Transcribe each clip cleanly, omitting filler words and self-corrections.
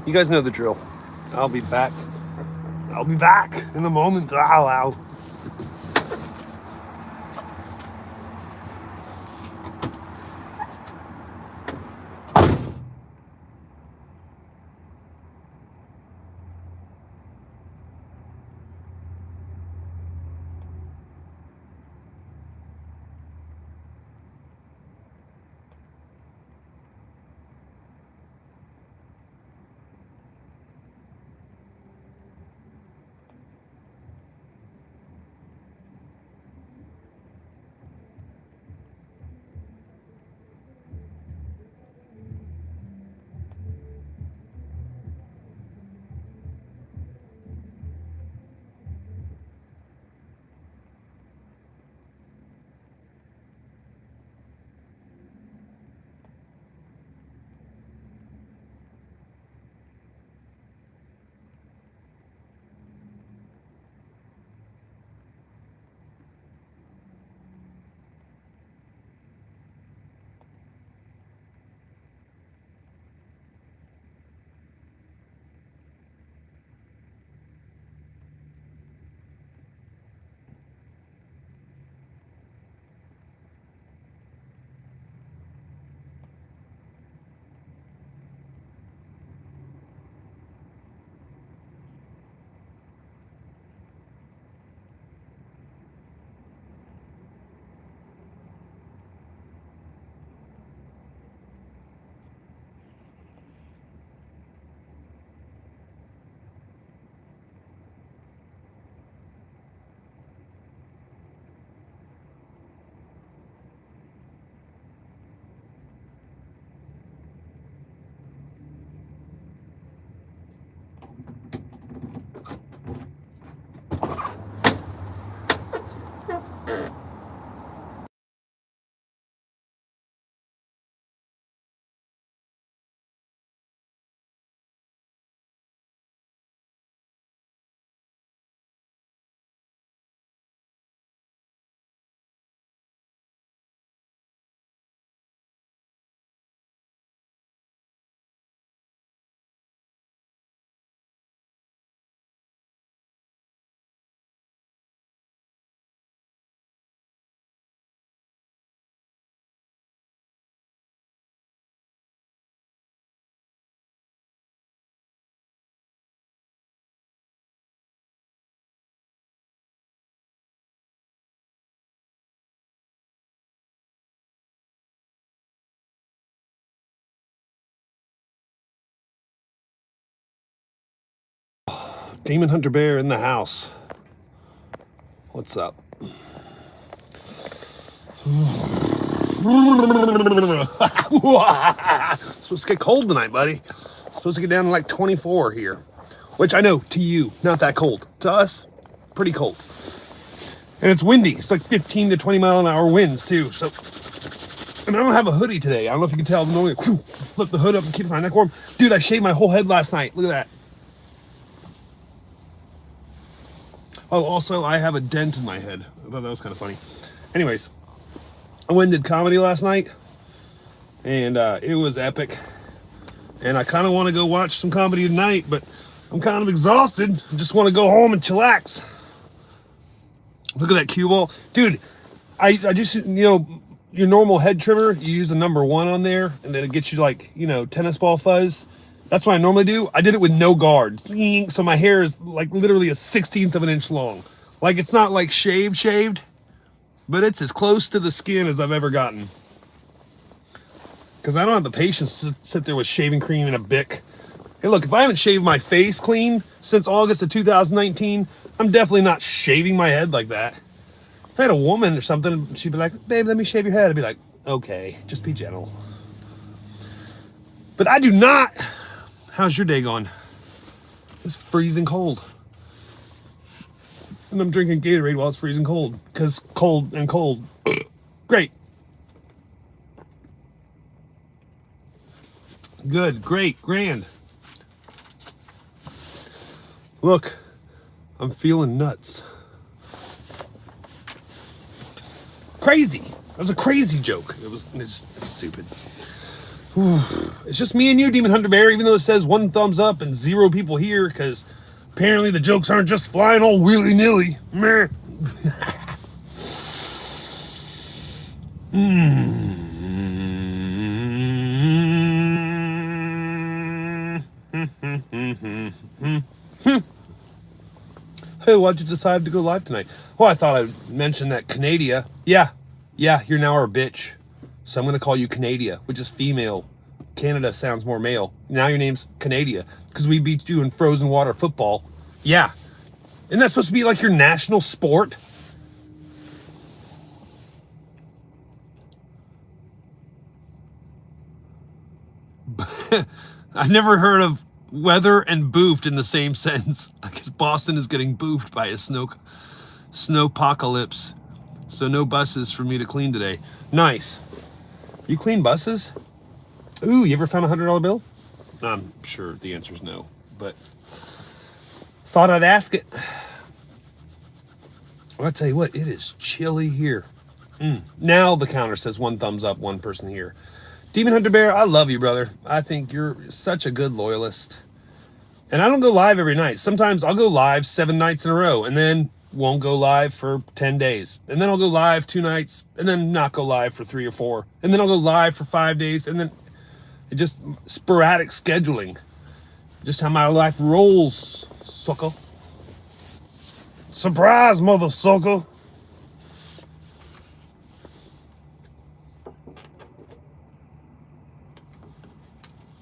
You guys know the drill. I'll be back. I'll be back in a moment. Ow. Demon Hunter Bear in the house. What's up? It's supposed to get cold tonight, buddy. It's supposed to get down to like 24 here. Which I know, to you, not that cold. To us, pretty cold. And it's windy. It's like 15 to 20 mile an hour winds too. So, and I don't have a hoodie today. I don't know if you can tell. I'm normally flip the hood up and keep my neck warm. Dude, I shaved my whole head last night. Look at that. Oh, also, I have a dent in my head. I thought that was kind of funny. Anyways, I went and did comedy last night, and it was epic. And I kind of want to go watch some comedy tonight, but I'm kind of exhausted. I just want to go home and chillax. Look at that cue ball. Dude, I just, your normal head trimmer, you use a number 1 on there, and then it gets you like, tennis ball fuzz. That's what I normally do. I did it with no guard. So my hair is like literally a 1/16 of an inch long. Like it's not like shaved, but it's as close to the skin as I've ever gotten. Because I don't have the patience to sit there with shaving cream and a Bic. Hey, look, if I haven't shaved my face clean since August of 2019, I'm definitely not shaving my head like that. If I had a woman or something, she'd be like, babe, let me shave your head. I'd be like, okay, just be gentle. But I do not. How's your day going? It's freezing cold. And I'm drinking Gatorade while it's freezing cold. Because cold and cold. Great. Good, great, grand. Look, I'm feeling nuts. Crazy. That was a crazy joke. It's stupid. It's just me and you, Demon Hunter Bear, even though it says 1 thumbs up and 0 people here, because apparently the jokes aren't just flying all willy-nilly. Meh. Hey, why'd you decide to go live tonight? Well, I thought I'd mention that Canadia. Yeah, you're now our bitch. So I'm going to call you Canadia, which is female. Canada sounds more male. Now your name's Canadia, because we beat you in frozen water football. Yeah. Isn't that supposed to be like your national sport? I've never heard of weather and boofed in the same sentence. I guess Boston is getting boofed by a snowpocalypse. So no buses for me to clean today. Nice. You clean buses? Ooh, you ever found $100 bill? I'm sure the answer is no, but thought I'd ask it. Well, I'll tell you what, it is chilly here. Now the counter says 1 thumbs up, 1 person here. Demon Hunter Bear, I love you, brother. I think you're such a good loyalist. And I don't go live every night. Sometimes I'll go live 7 nights in a row and then won't go live for 10 days. And then I'll go live 2 nights and then not go live for 3 or 4. And then I'll go live for 5 days and then it just sporadic scheduling. Just how my life rolls, sucker. Surprise, mother sucker.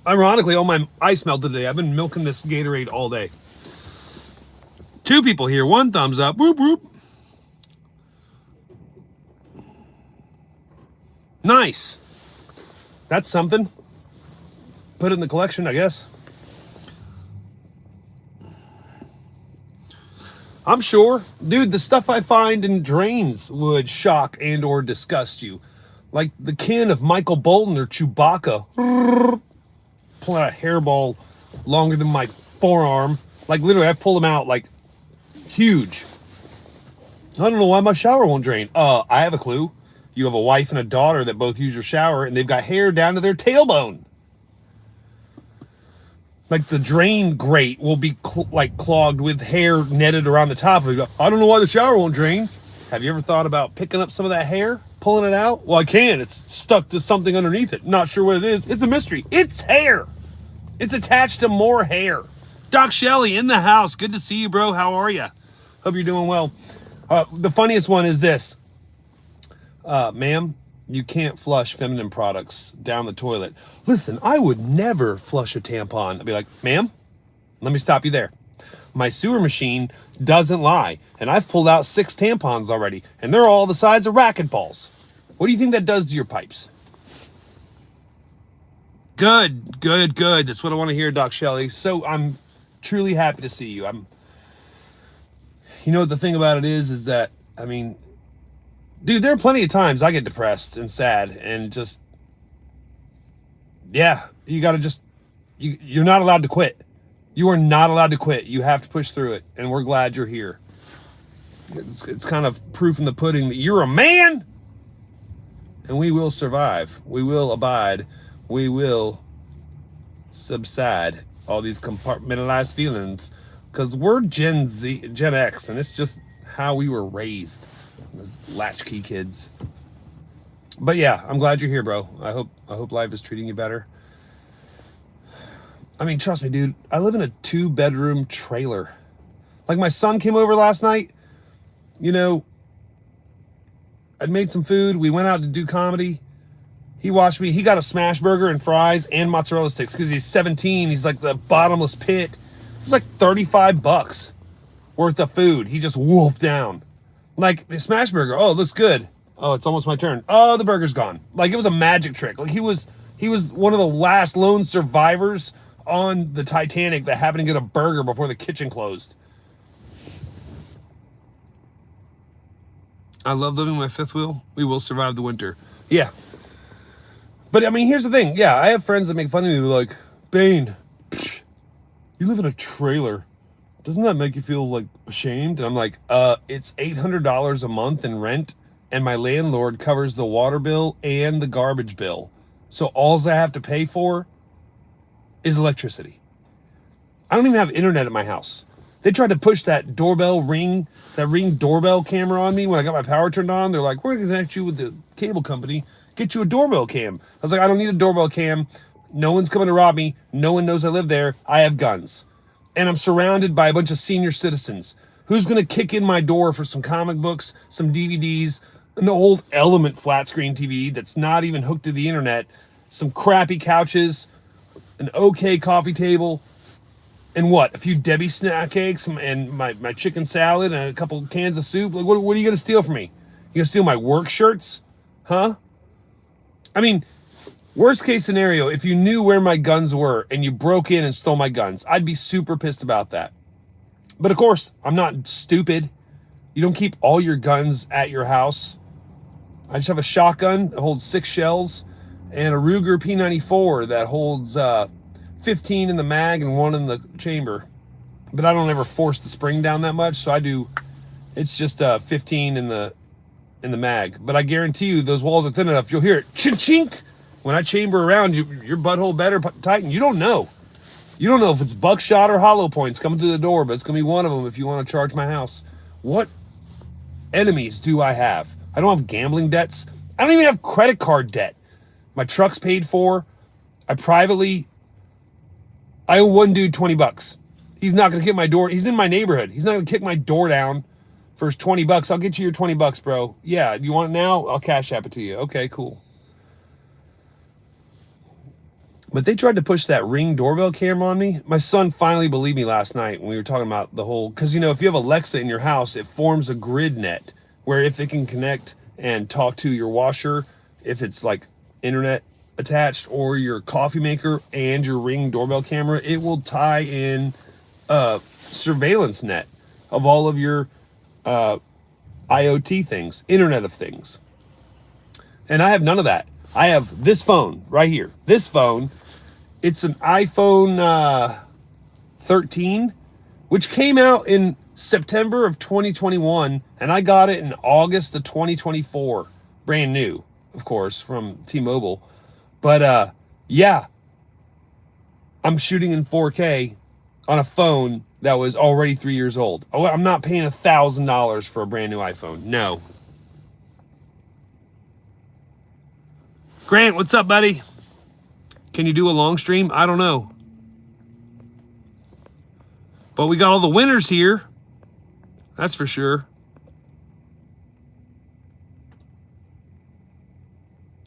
Ironically, all my ice melted today. I've been milking this Gatorade all day. 2 people here. 1 thumbs up. Whoop, whoop. Nice. That's something. Put it in the collection, I guess. I'm sure. Dude, the stuff I find in drains would shock and or disgust you. Like the kin of Michael Bolton or Chewbacca. Pulling out a hairball longer than my forearm. Like literally, I pull them out like huge. I don't know why my shower won't drain. I have a clue. You have a wife and a daughter that both use your shower and they've got hair down to their tailbone. Like the drain grate will be clogged with hair netted around the top of it. I don't know why the shower won't drain. Have you ever thought about picking up some of that hair, pulling it out? Well, I can. It's stuck to something underneath it. Not sure what it is. It's a mystery. It's hair. It's attached to more hair. Doc Shelley in the house. Good to see you, bro. How are you? Hope you're doing well. The funniest one is this. Ma'am, you can't flush feminine products down the toilet. Listen, I would never flush a tampon. I'd be like, ma'am, let me stop you there. My sewer machine doesn't lie. And I've pulled out 6 tampons already. And they're all the size of racquetballs. What do you think that does to your pipes? Good. That's what I want to hear, Doc Shelley. So I'm truly happy to see you. You know what the thing about it is that, I mean, dude, there are plenty of times I get depressed and sad and just, yeah, you got to just, you're not allowed to quit. You are not allowed to quit. You have to push through it. And we're glad you're here. It's kind of proof in the pudding that you're a man and we will survive. We will abide. We will subside all these compartmentalized feelings because we're Gen X, and it's just how we were raised, as latchkey kids. But yeah, I'm glad you're here, bro. I hope life is treating you better. I mean, trust me, dude. I live in a 2-bedroom trailer. Like my son came over last night. You know, I'd made some food. We went out to do comedy. He watched me. He got a smash burger and fries and mozzarella sticks because he's 17. He's like the bottomless pit. It was like $35 worth of food. He just wolfed down. Like the smash burger. Oh, it looks good. Oh, it's almost my turn. Oh, the burger's gone. Like it was a magic trick. Like he was one of the last lone survivors on the Titanic that happened to get a burger before the kitchen closed. I love living my fifth wheel. We will survive the winter. Yeah. But I mean, here's the thing. Yeah, I have friends that make fun of me like, Bane, you live in a trailer. Doesn't that make you feel like ashamed? And I'm like, it's $800 a month in rent, and my landlord covers the water bill and the garbage bill. So all I have to pay for is electricity. I don't even have internet at my house. They tried to push that Ring doorbell camera on me when I got my power turned on. They're like, we're going to connect you with the cable company, get you a doorbell cam. I was like, I don't need a doorbell cam. No one's coming to rob me. No one knows I live there. I have guns. And I'm surrounded by a bunch of senior citizens. Who's going to kick in my door for some comic books, some DVDs, an old Element flat screen TV that's not even hooked to the internet, some crappy couches, an okay coffee table, and what? A few Debbie snack cakes and my chicken salad and a couple cans of soup? Like, what are you going to steal from me? You going to steal my work shirts? Huh? I mean, worst case scenario, if you knew where my guns were and you broke in and stole my guns, I'd be super pissed about that. But of course, I'm not stupid. You don't keep all your guns at your house. I just have a shotgun that holds 6 shells and a Ruger P94 that holds 15 in the mag and 1 in the chamber. But I don't ever force the spring down that much, so it's just 15 in the mag. But I guarantee you those walls are thin enough, you'll hear it chink when I chamber around you. Your butthole better tighten. You don't know if it's buckshot or hollow points coming through the door, but it's gonna be one of them if you want to charge my house. What enemies do I have? I don't have gambling debts. I don't even have credit card debt. My truck's paid for. I owe one dude $20. He's not gonna kick my door. He's in my neighborhood. He's not gonna kick my door down for his $20. I'll get you your $20, bro. Yeah, you want it now? I'll cash app it to you. Okay, cool. But they tried to push that Ring doorbell camera on me. My son finally believed me last night when we were talking about the whole, because if you have Alexa in your house, it forms a grid net where if it can connect and talk to your washer, if it's like internet attached, or your coffee maker and your Ring doorbell camera, it will tie in a surveillance net of all of your IoT things, Internet of Things. And I have none of that. I have this phone right here. This phone, it's an iPhone 13, which came out in September of 2021, and I got it in August of 2024. Brand new, of course, from T-Mobile. But yeah, I'm shooting in 4K on a phone that was already 3 years old. Oh, I'm not paying $1,000 for a brand new iPhone. No. Grant, what's up, buddy? Can you do a long stream? I don't know. But we got all the winners here. That's for sure.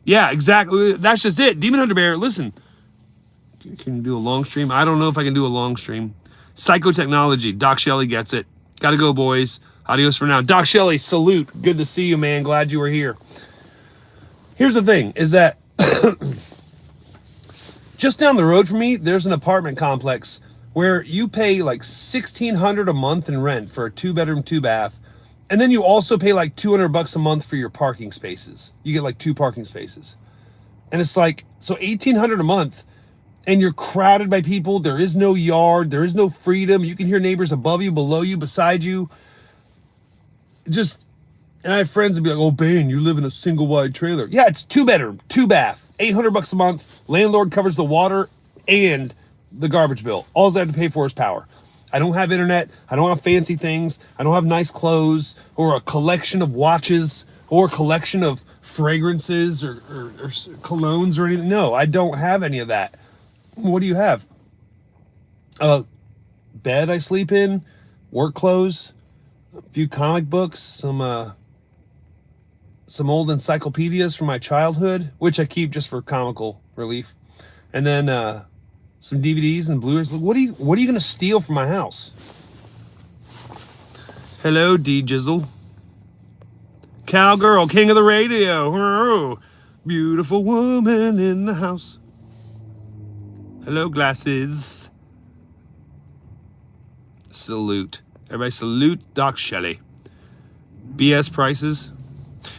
Yeah, exactly. That's just it. Demon Hunter Bear, listen. Can you do a long stream? I don't know if I can do a long stream. Psychotechnology. Doc Shelley gets it. Gotta go, boys. Adios for now. Doc Shelley, salute. Good to see you, man. Glad you were here. Here's the thing, is that just down the road from me, there's an apartment complex where you pay like $1,600 a month in rent for a 2-bedroom, 2-bath. And then you also pay like $200 a month for your parking spaces. You get like 2 parking spaces. And it's like, so $1,800 a month, and you're crowded by people. There is no yard. There is no freedom. You can hear neighbors above you, below you, beside you. And I have friends that be like, oh, Ben, you live in a single wide trailer. Yeah, it's 2-bedroom, 2-bath, $800 a month. Landlord covers the water and the garbage bill. All I have to pay for is power. I don't have internet. I don't have fancy things. I don't have nice clothes or a collection of watches or a collection of fragrances or colognes or anything. No, I don't have any of that. What do you have? A bed I sleep in, work clothes, a few comic books, some old encyclopedias from my childhood, which I keep just for comical relief, and then some DVDs and Blu-rays. What are you going to steal from my house? Hello, D Jizzle. Cowgirl, king of the radio. Beautiful woman in the house. Hello, glasses. Salute. Everybody salute Doc Shelley. BS prices.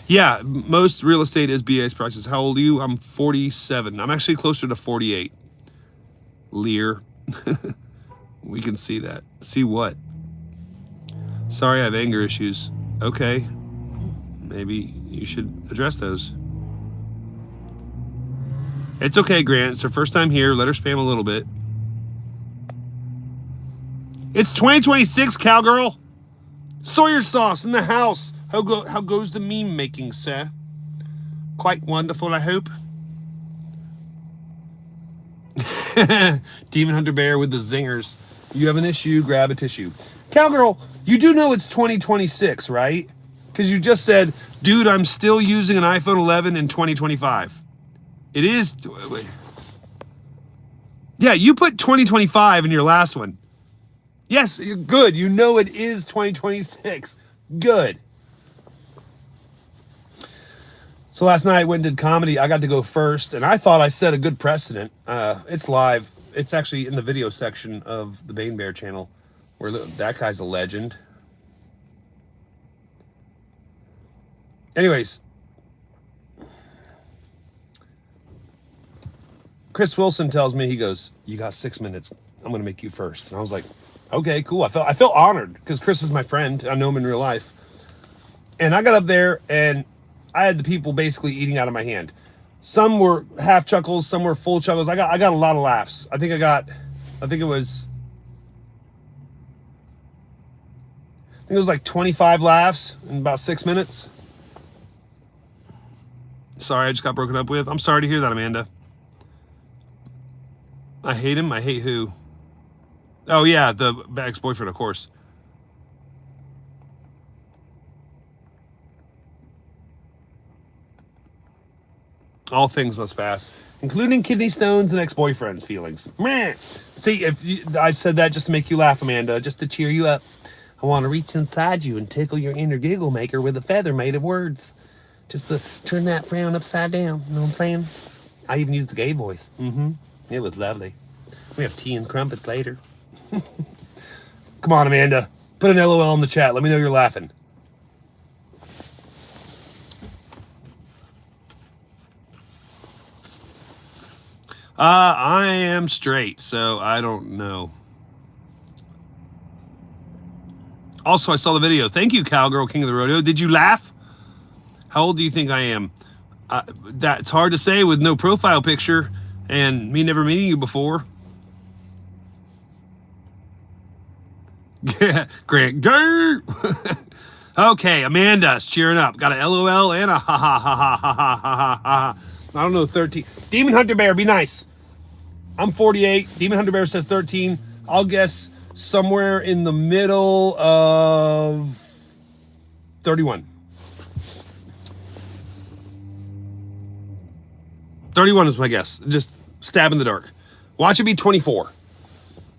Yeah, most real estate is BS prices. How old are you? I'm 47. I'm actually closer to 48. Lear. We can see that. See what? Sorry, I have anger issues. Okay. Maybe you should address those. It's okay, Grant. It's her first time here. Let her spam a little bit. It's 2026, cowgirl. Sawyer sauce in the house. How goes the meme making, sir? Quite wonderful, I hope. Demon Hunter Bear with the zingers. You have an issue, grab a tissue. Cowgirl, you do know it's 2026, right? Because you just said, dude, I'm still using an iPhone 11 in 2025. It is. Wait. Yeah, you put 2025 in your last one. Yes, good. You know it is 2026. Good. So last night I went and did comedy. I got to go first, and I thought I set a good precedent. It's live. It's actually in the video section of the Bane Bear channel, where that guy's a legend. Anyways, Chris Wilson tells me, he goes, "You got 6 minutes. I'm going to make you first." And I was like, okay, cool. I felt honored because Chris is my friend. I know him in real life. And I got up there and I had the people basically eating out of my hand. Some were half chuckles, some were full chuckles. I got a lot of laughs. I think it was like 25 laughs in about 6 minutes. Sorry, I just got broken up with. I'm sorry to hear that, Amanda. I hate him. I hate who? Oh yeah, the ex-boyfriend, of course. All things must pass, including kidney stones and ex-boyfriend's feelings. Meh. See, I said that just to make you laugh, Amanda, just to cheer you up. I want to reach inside you and tickle your inner giggle maker with a feather made of words. Just to turn that frown upside down, you know what I'm saying? I even used the gay voice. It was lovely. We have tea and crumpets later. Come on, Amanda. Put an LOL in the chat. Let me know you're laughing. I am straight, so I don't know. Also, I saw the video. Thank you, Cowgirl King of the Rodeo. Did you laugh? How old do you think I am? That's hard to say with no profile picture and me never meeting you before. Grant, go! Okay, Amanda's cheering up. Got a LOL and a ha ha ha ha ha ha ha ha. I don't know, 13. Demon Hunter Bear, be nice. I'm 48. Demon Hunter Bear says 13. I'll guess somewhere in the middle of 31. 31 is my guess. Just stab in the dark. Watch it be 24.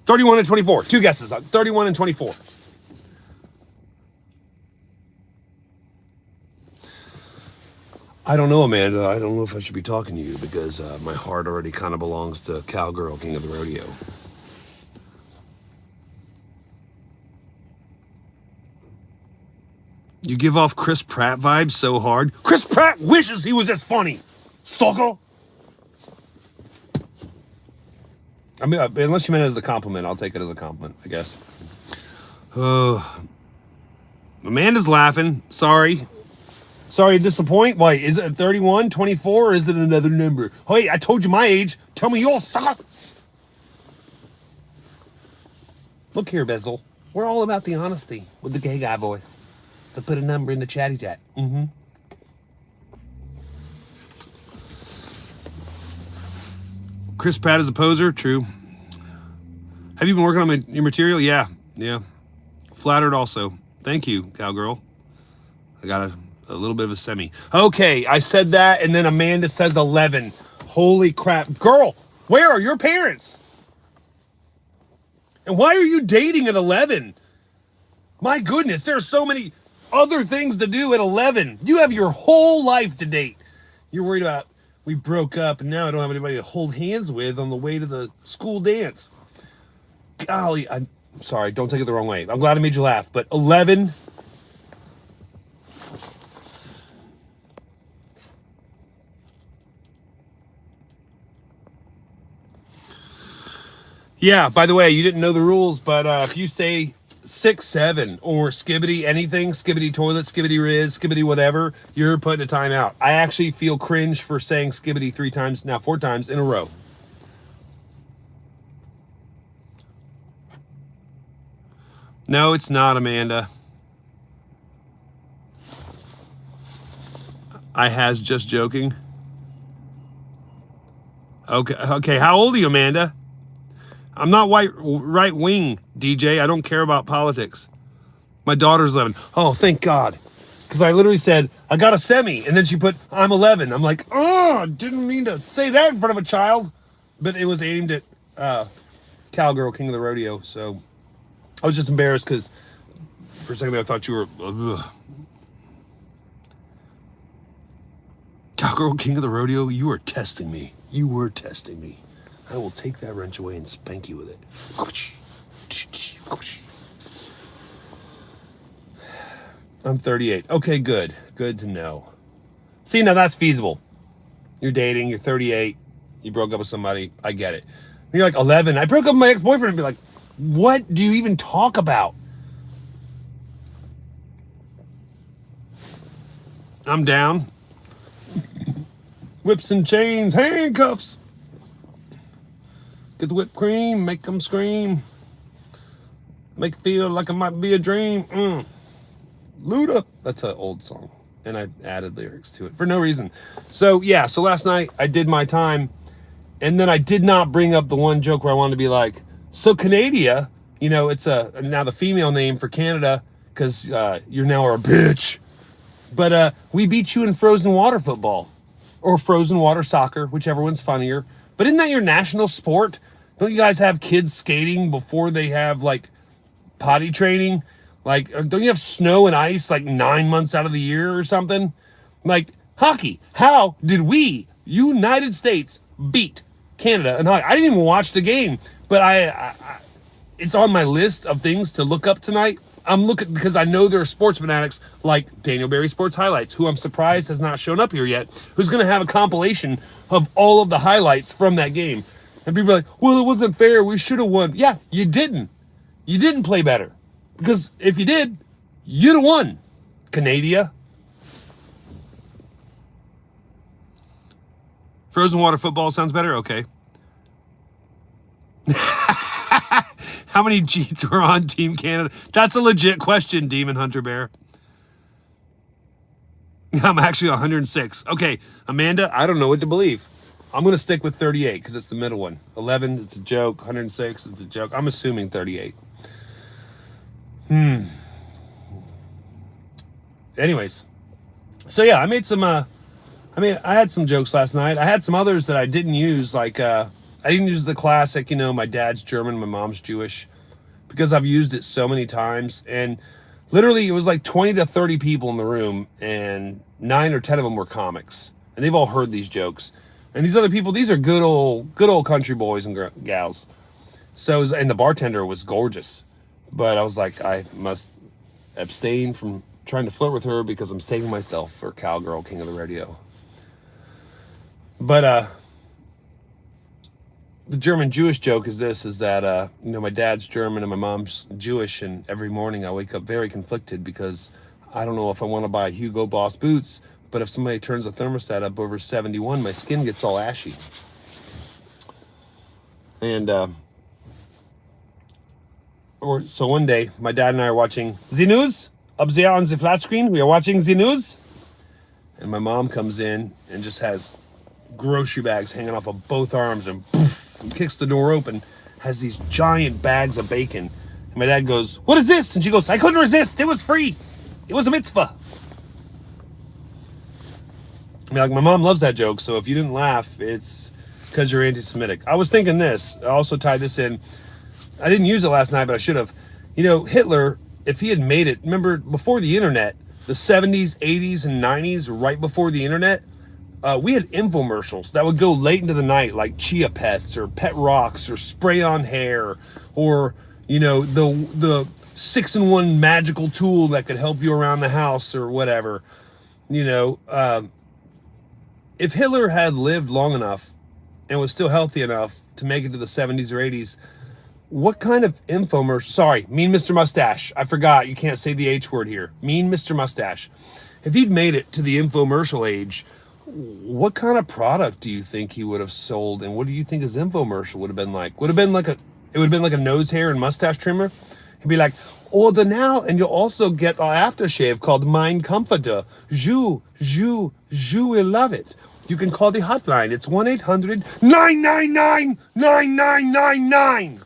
31 and 24. Two guesses. 31 and 24. I don't know, Amanda. I don't know if I should be talking to you because my heart already kind of belongs to Cowgirl King of the Rodeo. You give off Chris Pratt vibes so hard. Chris Pratt wishes he was as funny. Sucker. I mean, unless you meant it as a compliment, I'll take it as a compliment, I guess. Amanda's laughing. Sorry to disappoint. Why, is it 31, 24, or is it another number? Hey, I told you my age. Tell me yours, sucker. Look here, Bezel. We're all about the honesty with the gay guy voice. So put a number in the chatty chat. Chris Pratt is a poser. True. Have you been working on your material? Yeah. Flattered also. Thank you, Cowgirl. I got a little bit of a semi. Okay, I said that, and then Amanda says 11. Holy crap. Girl, where are your parents? And why are you dating at 11? My goodness, there are so many other things to do at 11. You have your whole life to date. You're worried about, we broke up, and now I don't have anybody to hold hands with on the way to the school dance. Golly, I'm sorry, don't take it the wrong way. I'm glad I made you laugh, but 11... Yeah, by the way, you didn't know the rules, but if you say 6, 7, or skibbity anything, skibbity toilet, skibbity riz, skibbity whatever, you're put in a timeout. I actually feel cringe for saying skibbity 3 times, now 4 times in a row. No, it's not, Amanda. I has just joking. Okay. How old are you, Amanda? I'm not right wing, DJ. I don't care about politics. My daughter's 11. Oh, thank God. Because I literally said, I got a semi. And then she put, I'm 11. I'm like, oh, didn't mean to say that in front of a child. But it was aimed at Cowgirl, King of the Rodeo. So I was just embarrassed because for a second there I thought you were... Cowgirl, King of the Rodeo, you are testing me. You were testing me. I will take that wrench away and spank you with it. I'm 38. Okay, good. Good to know. See, now that's feasible. You're dating, you're 38, you broke up with somebody, I get it. You're like 11. I broke up with my ex-boyfriend and be like, what do you even talk about? I'm down. Whips and chains, handcuffs. Get the whipped cream, make them scream. Make it feel like it might be a dream. Luda. That's an old song. And I added lyrics to it for no reason. So last night I did my time. And then I did not bring up the one joke where I wanted to be like, so Canada, it's now the female name for Canada because you're now a bitch. But we beat you in frozen water football or frozen water soccer, whichever one's funnier. But isn't that your national sport? Don't you guys have kids skating before they have like potty training? Like, don't you have snow and ice like 9 months out of the year or something? Like hockey. How did we, United States, beat Canada in hockey? I didn't even watch the game, but I it's on my list of things to look up tonight. I'm looking because I know there are sports fanatics like Daniel Berry Sports Highlights, who I'm surprised has not shown up here yet, who's going to have a compilation of all of the highlights from that game. And people are like, well, it wasn't fair. We should have won. Yeah, you didn't. You didn't play better. Because if you did, you'd have won. Canada. Frozen water football sounds better? Okay. How many Jeets were on Team Canada? That's a legit question, Demon Hunter Bear. I'm actually 106. Okay, Amanda, I don't know what to believe. I'm going to stick with 38 because it's the middle one. 11, it's a joke. 106, it's a joke. I'm assuming 38. Anyways. So yeah, I made some, I had some jokes last night. I had some others that I didn't use, like, I didn't use the classic, my dad's German, my mom's Jewish, because I've used it so many times. And literally it was like 20 to 30 people in the room and 9 or 10 of them were comics. And they've all heard these jokes. And these other people, these are good old country boys and gals. So, and the bartender was gorgeous. But I was like, I must abstain from trying to flirt with her because I'm saving myself for Cowgirl, King of the Rodeo. But, the German Jewish joke is that my dad's German and my mom's Jewish, and every morning I wake up very conflicted because I don't know if I want to buy Hugo Boss boots, but if somebody turns the thermostat up over 71, my skin gets all ashy. And so one day my dad and I are watching the news up there on the flat screen. We are watching the news, and my mom comes in and just has grocery bags hanging off of both arms and poof, and kicks the door open, has these giant bags of bacon. And my dad goes, what is this? And she goes, I couldn't resist. It was free. It was a mitzvah. Like, my mom loves that joke, so if you didn't laugh, it's because you're anti-Semitic. I was thinking this. I also tied this in. I didn't use it last night, but I should have. Hitler, if he had made it, remember, before the internet, the 70s, 80s, and 90s, right before the internet, we had infomercials that would go late into the night, like Chia Pets or Pet Rocks or Spray on Hair or, the 6-in-1 magical tool that could help you around the house or whatever. If Hitler had lived long enough and was still healthy enough to make it to the 70s or 80s, What kind of infomercial? Sorry, Mean Mr. Mustache. I forgot. You can't say the H word here. Mean Mr. Mustache. If he'd made it to the infomercial age, what kind of product do you think he would have sold, and what do you think his infomercial would have been like? It would have been like a nose hair and mustache trimmer. He'd be like, order now, and you'll also get our aftershave called Mind Comforter. You will love it. You can call the hotline. It's 1-800-999-9999.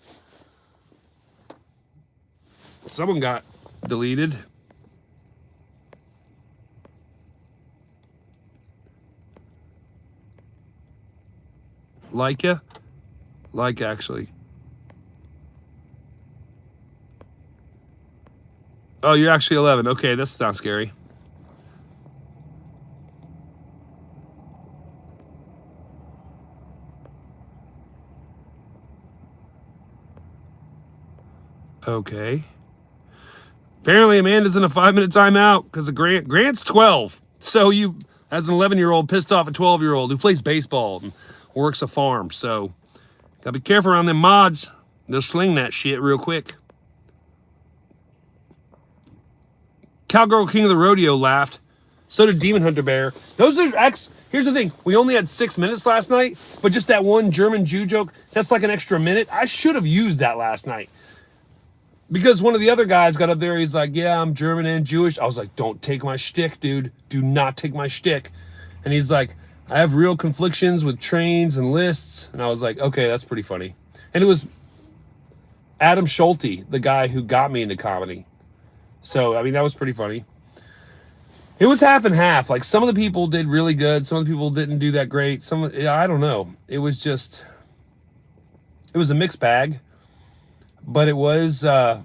Someone got deleted. Like ya? Like, actually. Oh, you're actually 11. Okay, that's not scary. Okay. Apparently Amanda's in a 5-minute timeout because of Grant. Grant's 12. So you, as an 11-year-old, pissed off a 12-year-old who plays baseball and works a farm. So gotta be careful around them mods. They'll sling that shit real quick. Cowgirl King of the Rodeo laughed. So did Demon Hunter Bear. Those are here's the thing. We only had 6 minutes last night, but just that one German Jew joke, that's like an extra minute. I should have used that last night. Because one of the other guys got up there, he's like, yeah, I'm German and Jewish. I was like, don't take my shtick, dude. Do not take my shtick. And he's like, I have real conflictions with trains and lists. And I was like, okay, that's pretty funny. And it was Adam Schulte, the guy who got me into comedy. So, I mean, that was pretty funny. It was half and half. Like, some of the people did really good. Some of the people didn't do that great. I don't know. It was a mixed bag. But it was about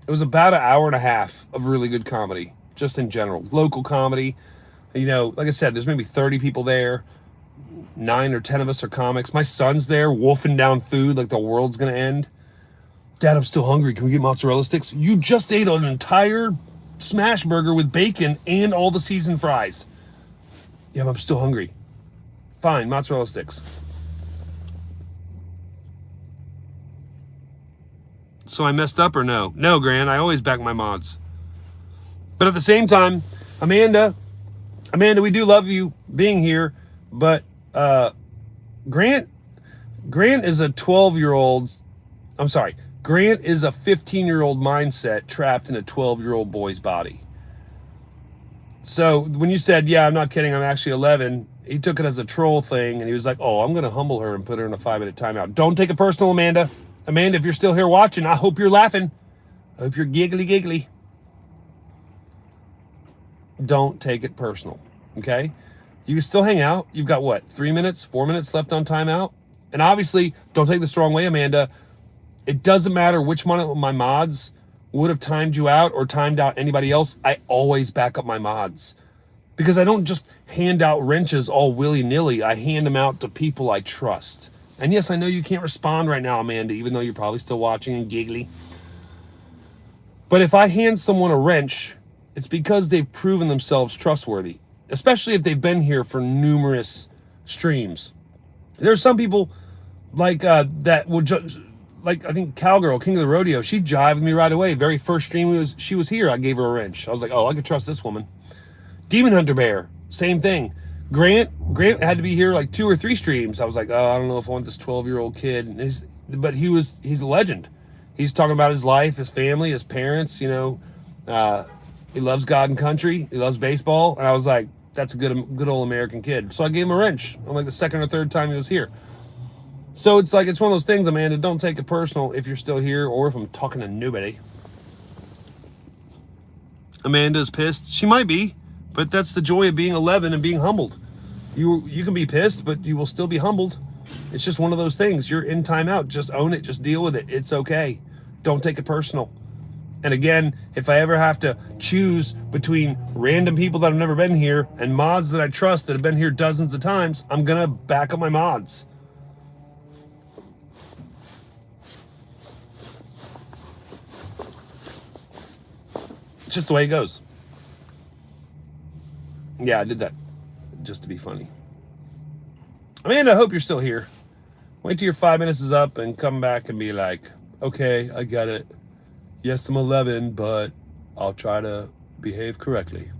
an hour and a half of really good comedy, just in general. Local comedy. You know, like I said, there's maybe 30 people there. 9 or 10 of us are comics. My son's there wolfing down food like the world's going to end. Dad, I'm still hungry. Can we get mozzarella sticks? You just ate an entire smash burger with bacon and all the seasoned fries. Yeah, but I'm still hungry. Fine, mozzarella sticks. So I messed up or no? No, Grant, I always back my mods. But at the same time, Amanda, we do love you being here, but Grant is a 12-year-old, I'm sorry, Grant is a 15-year-old mindset trapped in a 12-year-old boy's body. So when you said, yeah, I'm not kidding, I'm actually 11, he took it as a troll thing, and he was like, oh, I'm going to humble her and put her in a 5-minute timeout. Don't take it personal, Amanda. Amanda, if you're still here watching, I hope you're laughing. I hope you're giggly. Don't take it personal, okay? You can still hang out. You've got, what, 3 minutes, 4 minutes left on timeout? And obviously, don't take this the wrong way, Amanda. It doesn't matter which one of my mods would have timed you out or timed out anybody else. I always back up my mods. Because I don't just hand out wrenches all willy-nilly. I hand them out to people I trust. And yes, I know you can't respond right now, Amanda, even though you're probably still watching and giggly. But if I hand someone a wrench, it's because they've proven themselves trustworthy, especially if they've been here for numerous streams. There are some people like that will like, I think Cowgirl, King of the Rodeo, she jived with me right away. Very first stream she was here, I gave her a wrench. I was like, oh, I could trust this woman. Demon Hunter Bear, same thing. Grant had to be here like 2 or 3 streams. I was like, oh, I don't know if I want this 12-year-old kid. But he's a legend. He's talking about his life, his family, his parents, you know. He loves God and country. He loves baseball. And I was like, that's a good old American kid. So I gave him a wrench on like the 2nd or 3rd time he was here. So it's like, it's one of those things, Amanda, don't take it personal if you're still here or if I'm talking to nobody. Amanda's pissed. She might be. But that's the joy of being 11 and being humbled. You can be pissed, but you will still be humbled. It's just one of those things. You're in timeout. Just own it. Just deal with it. It's okay. Don't take it personal. And again, if I ever have to choose between random people that have never been here and mods that I trust that have been here dozens of times, I'm going to back up my mods. It's just the way it goes. Yeah, I did that just to be funny. Amanda, I hope you're still here. Wait till your 5 minutes is up and come back and be like, okay, I get it. Yes, I'm 11, but I'll try to behave correctly.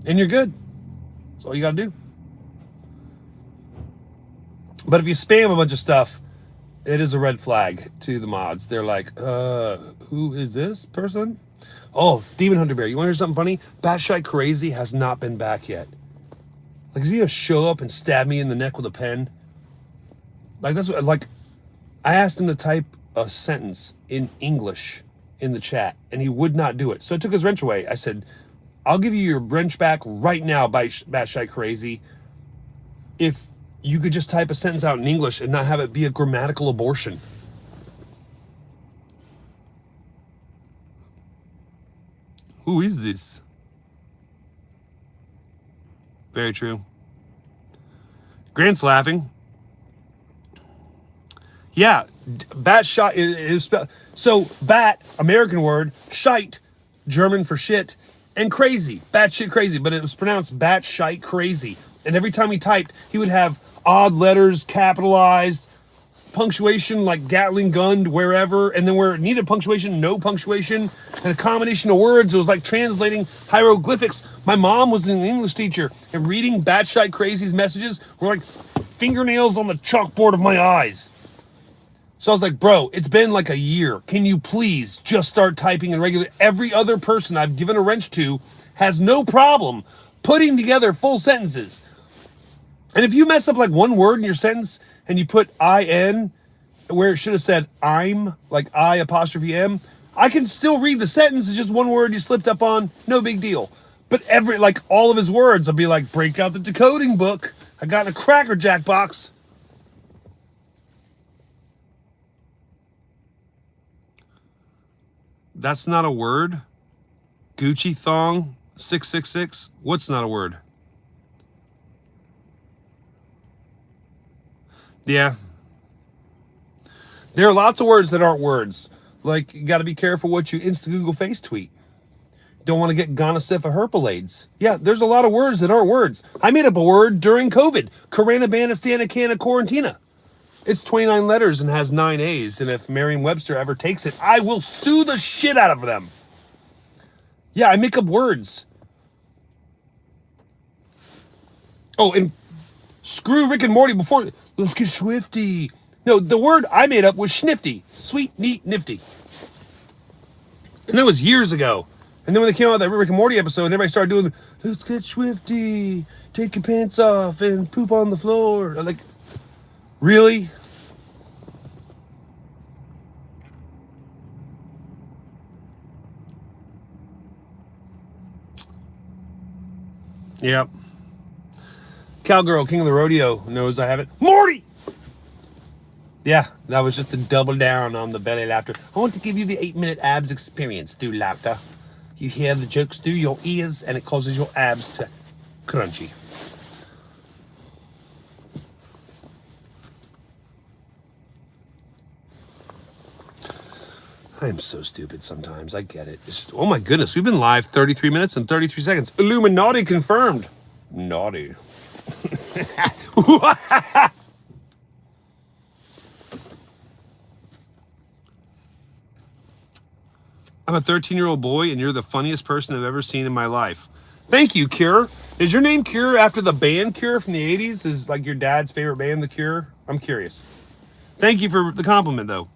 And you're good. That's all you got to do. But if you spam a bunch of stuff, it is a red flag to the mods. They're like, who is this person? Oh, Demon Hunter Bear. You want to hear something funny? Batshite Crazy has not been back yet. Like, is he going to show up and stab me in the neck with a pen? Like, that's what, like, I asked him to type a sentence in English in the chat, and he would not do it. So I took his wrench away. I said, I'll give you your wrench back right now, Batshite Crazy, if you could just type a sentence out in English and not have it be a grammatical abortion. Who is this? Very true. Grant's laughing. Yeah, bat shot is spelled. So bat, American word, shite, German for shit, and crazy, bat shit crazy, but it was pronounced bat shite crazy. And every time he typed, he would have odd letters capitalized, punctuation like Gatling gunned wherever, and then where it needed punctuation, no punctuation, and a combination of words. It was like translating hieroglyphics. My mom was an English teacher, and reading Batshite Crazy's messages were like fingernails on the chalkboard of my eyes. So I was like, bro, it's been like a year. Can you please just start typing in regular? Every other person I've given a wrench to has no problem putting together full sentences. And if you mess up like one word in your sentence and you put IN where it should have said I'm, like I apostrophe M, I can still read the sentence. It's just one word you slipped up on. No big deal. But like all of his words, I'll be like, break out the decoding book. I got in a Cracker Jack box. That's not a word. Gucci thong 666. What's not a word? Yeah. There are lots of words that aren't words. Like, you got to be careful what you Insta Google Face tweet. Don't want to get gonorrhea herpelades. Yeah, there's a lot of words that aren't words. I made up a word during COVID. Caranabanastana quarantina. It's 29 letters and has 9 A's. And if Merriam-Webster ever takes it, I will sue the shit out of them. Yeah, I make up words. Oh, and screw Rick and Morty before. Let's get swifty. No, the word I made up was schnifty. Sweet, neat, nifty. And that was years ago. And then when they came out with that Rick and Morty episode, and everybody started doing, let's get swifty. Take your pants off and poop on the floor. Like, really? Yep. Cowgirl, King of the Rodeo, knows I have it. Morty! Yeah, that was just to double down on the belly laughter. I want to give you the 8-minute abs experience through laughter. You hear the jokes through your ears, and it causes your abs to crunchy. I'm so stupid sometimes. I get it. It's just, oh my goodness, we've been live 33 minutes and 33 seconds. Illuminati confirmed. Naughty. I'm a 13-year-old boy, and you're the funniest person I've ever seen in my life. Thank you, Cure. Is your name Cure after the band Cure from the 80s? Is like your dad's favorite band, The Cure? I'm curious. Thank you for the compliment, though.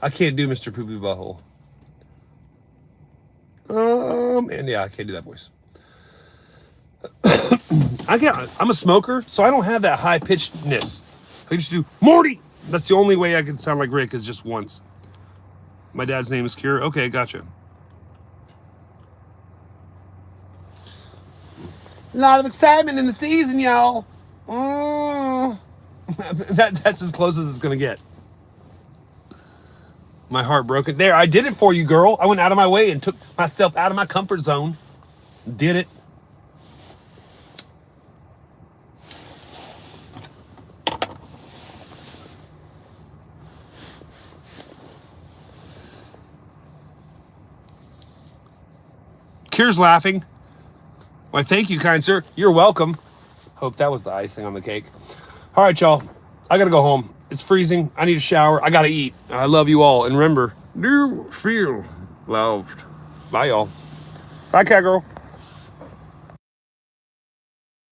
I can't do Mr. Poopy Butthole. And yeah, I can't do that voice. I'm a smoker, so I don't have that high pitchedness. I just do Morty. That's the only way I can sound like Rick is just once. My dad's name is Cure. Okay, gotcha. A lot of excitement in the season, y'all. That's as close as it's gonna get. My heart broken. There, I did it for you, girl. I went out of my way and took myself out of my comfort zone. Did it. Cure's laughing. Why, thank you, kind sir. You're welcome. Hope that was the icing on the cake. All right, y'all. I got to go home. It's freezing. I need a shower. I got to eat. I love you all. And remember, do feel loved. Bye, y'all. Bye, cat girl.